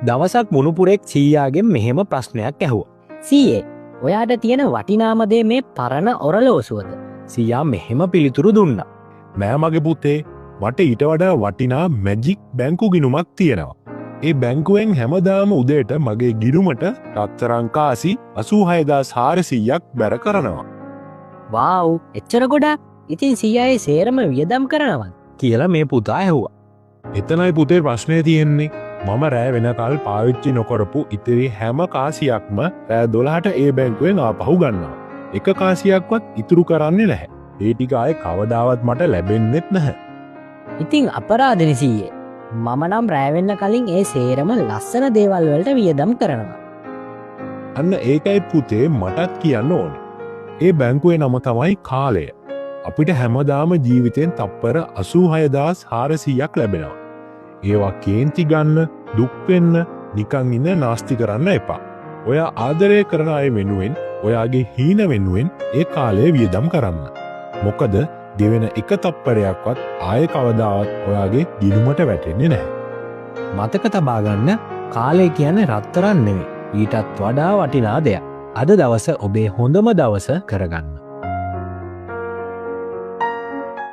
දවසක් මුණුපුරෙක් සීයාගෙන් මෙහෙම ප්‍රශ්නයක් ඇහුව. සීයේ ඔයාට තියෙන වටිනාමදේ මේ පරණ ඔරලෝසුවද. සීයා මෙහෙම පිළිතුරු දුන්න. නෑ මගේ පුතේ මට ඊට වඩා වටිනා මැජික් බැංකු ගිනුමක් තියෙනවා. ඒ බැංකුවෙන් හැමදාම උදේට මගේ ගිරුමට රත්තරංකාසි 86,400ක් බැර කරනවා. වාව් එච්චර ගොඩා ඉතින් සීයායේ සේරම වියදම් කරනවත්. කියලා මේ පුතා ඇහුවා. එතනයි පුතේ ප්‍රශ්නය තියෙන්නේ. මම රෑ වෙනකල් පාවිච්චි නොකරපු ඉතිරි හැම කාසියක්ම රෑ 12ට ඒ බැංකුවෙන් ආපහු ගන්නවා. එක කාසියක්වත් ඉතුරු කරන්නේ නැහැ. ඒ ටික ආයේ කවදාවත් මට ලැබෙන්නෙත් නැහැ. ඉතින් අපරාධනේ සීයේ. මම නම් රෑවෙන්න කලින් ඒ සේරම ලස්සන දේවල් වලට වියදම් කරනවා. අන්න ඒකයි පුතේ මටත් කියන්න ඕනේ. ඒ බැංකුවේ නම තමයි කාලය. අපිට හැමදාම ජීවිතෙන් තප්පර 86,400ක් ලැබෙනවා. ඒවා කේන්ති ගන්න, දුක් වෙන්න, නිකන් ඉන්න නාස්ති කරන්න එපා. ඔයා ආදරය කරන අය වෙනුවෙන්, ඔයාගේ හීන වෙනුවෙන් ඒ කාලය වියදම් කරන්න. මොකද ගෙවෙන එක තප්පරයක්වත් ආයෙ කවදාවත් ඔයාගේ ගිණුමට වැටෙන්නේ නැහැ. මතක තබා ගන්න කාලය කියන්නේ රත්තරන් නෙවෙයි. ඊටත් වඩා වටිනා දෙයක්. අද දවස ඔබේ හොඳම දවස කරගන්න.